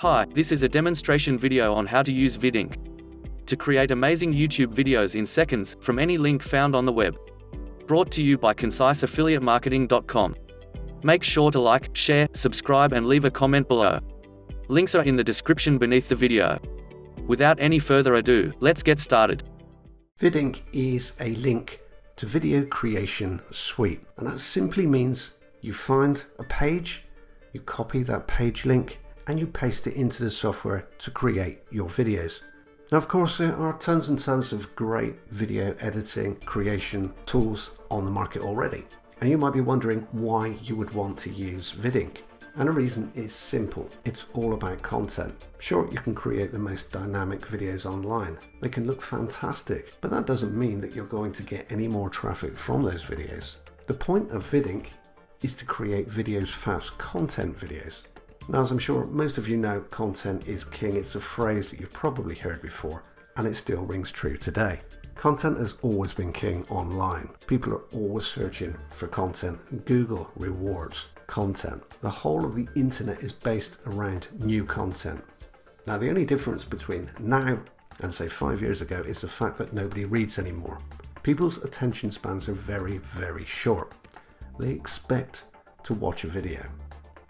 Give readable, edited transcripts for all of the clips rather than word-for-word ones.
Hi, this is a demonstration video on how to use VidInc to create amazing YouTube videos in seconds, from any link found on the web. Brought to you by ConciseAffiliateMarketing.com. Make sure to like, share, subscribe and leave a comment below. Links are in the description beneath the video. Without any further ado, let's get started. VidInc is a link to video creation suite, and that simply means you find a page, you copy that page link, and you paste it into the software to create your videos. Now, of course, there are tons and tons of great video editing creation tools on the market already, and you might be wondering why you would want to use VidInc. And the reason is simple. It's all about content. Sure, you can create the most dynamic videos online. They can look fantastic, but that doesn't mean that you're going to get any more traffic from those videos. The point of VidInc is to create videos fast, content videos. Now, as I'm sure most of you know, content is king. It's a phrase that you've probably heard before, and it still rings true today. Content has always been king online. People are always searching for content. Google rewards content. The whole of the internet is based around new content. Now, the only difference between now and say 5 years ago is the fact that nobody reads anymore. People's attention spans are very, very short. They expect to watch a video.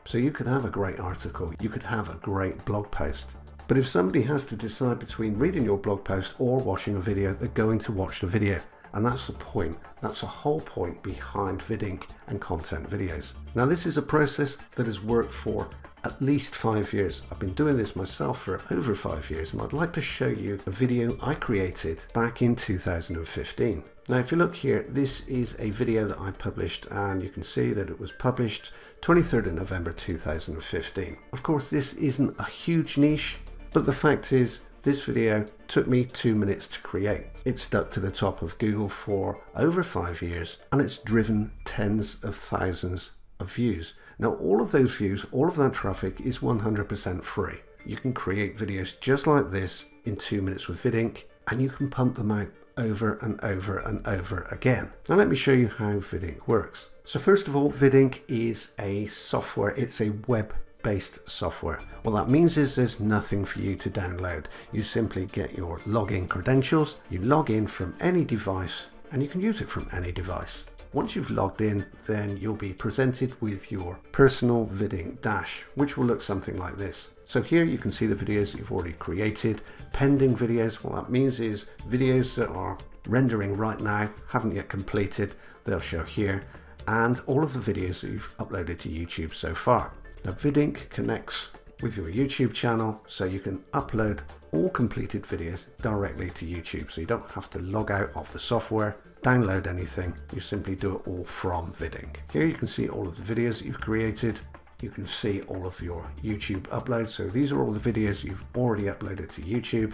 So you could have a great article, you could have a great blog post, but if somebody has to decide between reading your blog post or watching a video, they're going to watch the video. And that's the point. That's the whole point behind VidInc and content videos. Now, this is a process that has worked for at least 5 years. I've been doing this myself for over 5 years, and I'd like to show you a video I created back in 2015. Now, if you look here, this is a video that I published, and you can see that it was published 23rd of November 2015. Of course, this isn't a huge niche, but the fact is, this video took me 2 minutes to create. It stuck to the top of Google for over 5 years, and it's driven tens of thousands of views. Now, all of those views, all of that traffic is 100% free. You can create videos just like this in 2 minutes with VidInc, and you can pump them out over and over and over again. Now, let me show you how VidInc works. So first of all, VidInc is a software. It's a web-based software. What that means is there's nothing for you to download. You simply get your login credentials, you log in from any device, and you can use it from any device. Once you've logged in, then you'll be presented with your personal VidInc dash, which will look something like this. So here you can see the videos that you've already created, pending videos. What that means is videos that are rendering right now, haven't yet completed, they'll show here, and all of the videos that you've uploaded to YouTube so far. Now, VidInc connects with your YouTube channel, so you can upload all completed videos directly to YouTube. So you don't have to log out of the software, download anything, you simply do it all from VidInc. Here you can see all of the videos that you've created. You can see all of your YouTube uploads. So these are all the videos you've already uploaded to YouTube.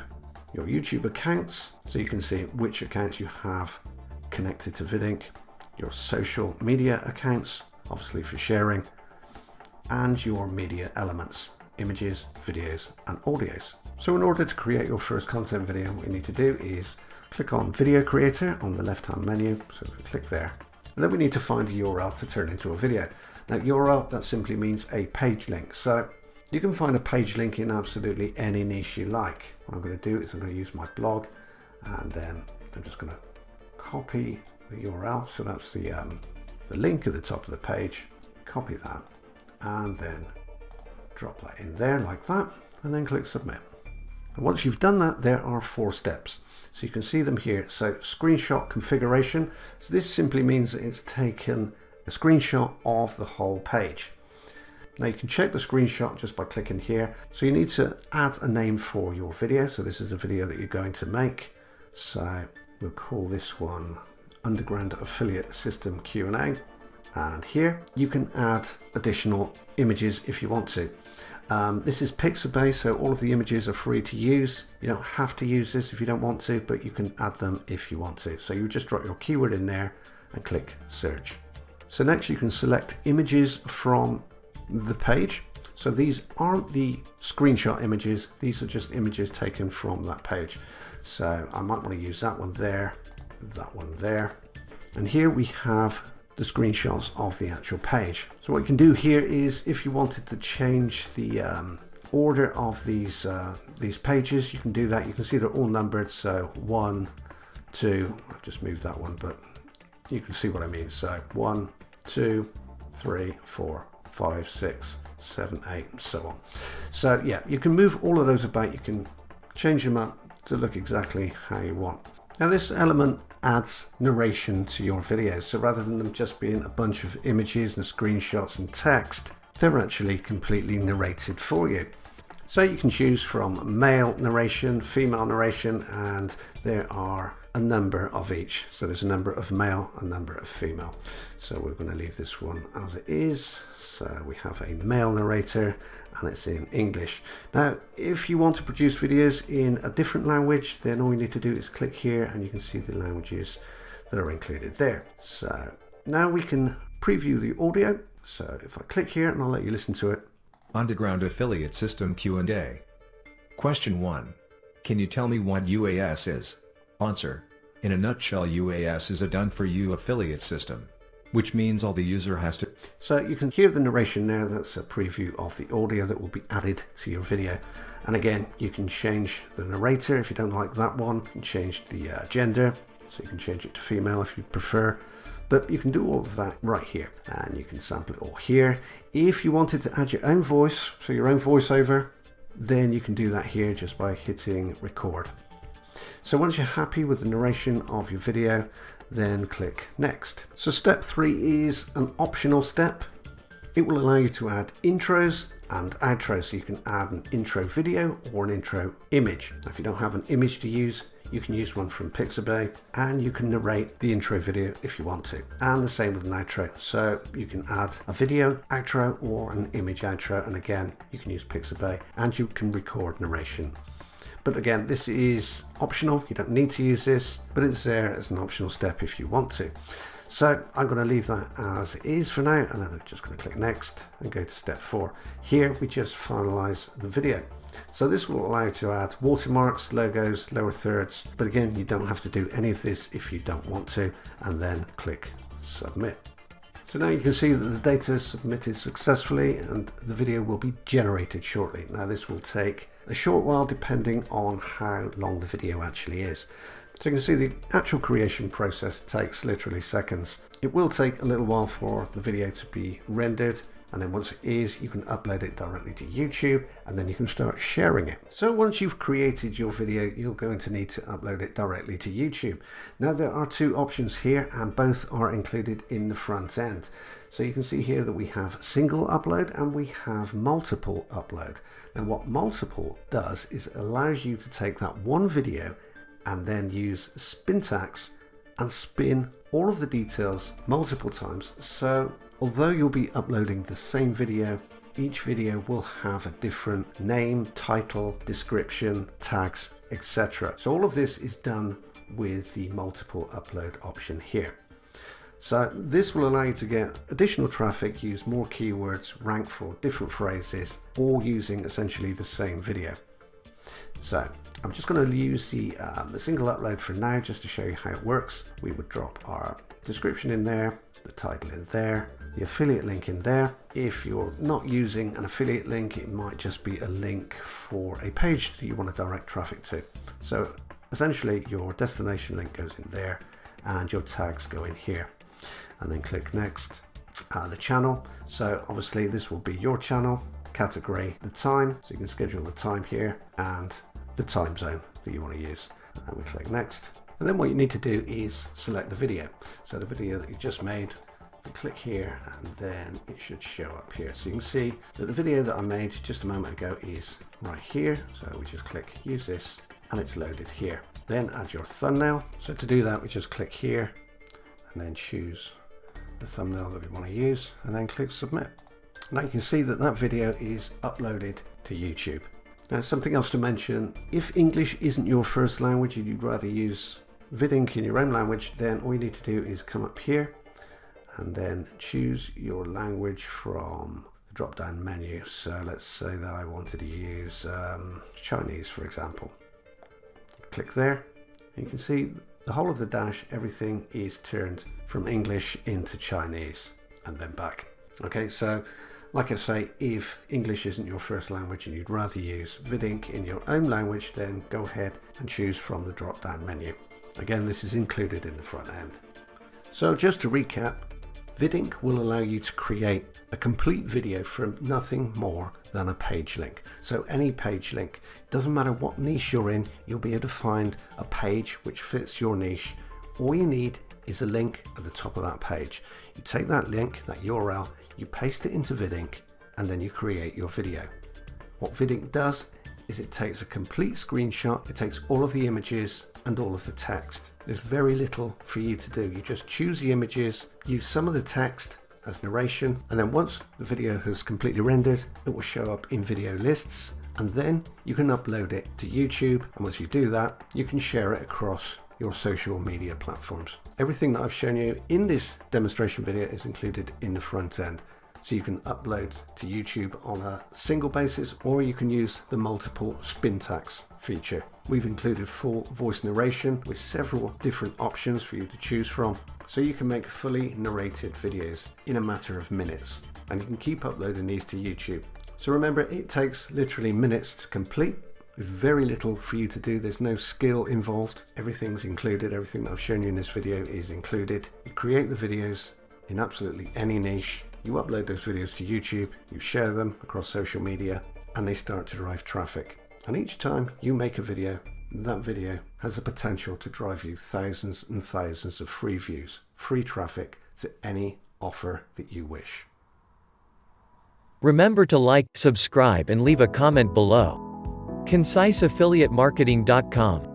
Your YouTube accounts, so you can see which accounts you have connected to VidInc. Your social media accounts, obviously for sharing, and your media elements, images, videos, and audios. So in order to create your first content video, what you need to do is click on Video Creator on the left-hand menu. So if we click there, and then we need to find a URL to turn into a video. Now, URL, that simply means a page link. So you can find a page link in absolutely any niche you like. What I'm going to do is I'm going to use my blog, and then I'm just going to copy the URL. So that's the link at the top of the page. Copy that, and then drop that in there like that, and then click Submit. And once you've done that, there are 4 steps. So you can see them here. So screenshot configuration. So this simply means that it's taken a screenshot of the whole page. Now you can check the screenshot just by clicking here. So you need to add a name for your video. So this is a video that you're going to make. So we'll call this one Underground Affiliate System Q&A. And here you can add additional images if you want to. This is pixel-based, so all of the images are free to use. You don't have to use this if you don't want to, but you can add them if you want to. So you just drop your keyword in there and click search. So next you can select images from the page. So these aren't the screenshot images, these are just images taken from that page. So I might want to use that one there, and here we have the screenshots of the actual page. So what you can do here is, if you wanted to change the order of these pages, you can do that. You can see they're all numbered. So 1, 2, I've just moved that one, but you can see what I mean. So 1, 2, 3, 4, 5, 6, 7, 8, and so on. So yeah, you can move all of those about. You can change them up to look exactly how you want. Now this element adds narration to your videos. So rather than them just being a bunch of images and screenshots and text, they're actually completely narrated for you. So you can choose from male narration, female narration, and there are a number of each. So there's a number of male, a number of female. So we're going to leave this one as it is. So we have a male narrator and it's in English. Now, if you want to produce videos in a different language, then all you need to do is click here and you can see the languages that are included there. So now we can preview the audio. So if I click here, and I'll let you listen to it. Underground Affiliate System Q&A. Question 1. Can you tell me what UAS is? Answer. In a nutshell, UAS is a done-for-you affiliate system, which means all the user has to... So you can hear the narration there. That's a preview of the audio that will be added to your video. And again, you can change the narrator if you don't like that one. You can change the gender, so you can change it to female if you prefer. But you can do all of that right here, and you can sample it all here. If you wanted to add your own voice, so your own voiceover, then you can do that here just by hitting record. So once you're happy with the narration of your video, then click next. So step 3 is an optional step. It will allow you to add intros and outros. So you can add an intro video or an intro image. Now, if you don't have an image to use, you can use one from Pixabay, and you can narrate the intro video if you want to. And the same with an outro. So you can add a video outro or an image outro, and again, you can use Pixabay, and you can record narration. But again, this is optional. You don't need to use this, but it's there as an optional step if you want to. So I'm going to leave that as it is for now, and then I'm just going to click next and go to step 4. Here we just finalize the video. So this will allow you to add watermarks, logos, lower thirds, but again, you don't have to do any of this if you don't want to, and then click submit. So now you can see that the data is submitted successfully and the video will be generated shortly. Now this will take a short while depending on how long the video actually is. So you can see the actual creation process takes literally seconds. It will take a little while for the video to be rendered, and then once it is, you can upload it directly to YouTube, and then you can start sharing it. So once you've created your video, you're going to need to upload it directly to YouTube. Now there are 2 options here, and both are included in the front end. So you can see here that we have single upload and we have multiple upload. Now what multiple does is it allows you to take that one video and then use Spintax and spin all of the details multiple times. So although you'll be uploading the same video, each video will have a different name, title, description, tags, etc. So all of this is done with the multiple upload option here. So this will allow you to get additional traffic, use more keywords, rank for different phrases, all using essentially the same video. So I'm just going to use the single upload for now just to show you how it works. We would drop our description in there, the title in there, the affiliate link in there. If you're not using an affiliate link, it might just be a link for a page that you want to direct traffic to. So essentially your destination link goes in there and your tags go in here, and then click next. The channel, so obviously this will be your channel. Category, the time, so you can schedule the time here and the time zone that you want to use, and we click next. And then what you need to do is select the video. So the video that you just made, you click here and then it should show up here. So you can see that the video that I made just a moment ago is right here. So we just click use this and it's loaded here. Then add your thumbnail. So to do that, we just click here and then choose the thumbnail that we want to use and then click submit. Now you can see that that video is uploaded to YouTube. Now something else to mention, if English isn't your first language and you'd rather use VidInc in your own language, then all you need to do is come up here and then choose your language from the drop down menu. So let's say that I wanted to use Chinese, for example. Click there and you can see the whole of the dash, everything is turned from English into Chinese and then back. Okay, so Like I say, if English isn't your first language and you'd rather use VidInc in your own language, then go ahead and choose from the drop down menu. Again, this is included in the front end. So just to recap, VidInc will allow you to create a complete video from nothing more than a page link. So any page link, doesn't matter what niche you're in, you'll be able to find a page which fits your niche. All you need is a link at the top of that page. You take that link, that URL, you paste it into VidInc, and then you create your video. What VidInc does is it takes a complete screenshot, it takes all of the images and all of the text. There's very little for you to do. You just choose the images, use some of the text as narration, and then once the video has completely rendered, it will show up in video lists, and then you can upload it to YouTube. And once you do that, you can share it across your social media platforms. Everything that I've shown you in this demonstration video is included in the front end. So you can upload to YouTube on a single basis, or you can use the multiple spin tags feature. We've included full voice narration with several different options for you to choose from. So you can make fully narrated videos in a matter of minutes, and you can keep uploading these to YouTube. So remember, it takes literally minutes to complete. With very little for you to do. There's no skill involved. Everything's included. Everything that I've shown you in this video is included. You create the videos in absolutely any niche. You upload those videos to YouTube, you share them across social media, and they start to drive traffic. And each time you make a video, that video has the potential to drive you thousands and thousands of free views, free traffic to any offer that you wish. Remember to like, subscribe, and leave a comment below. ConciseAffiliateMarketing.com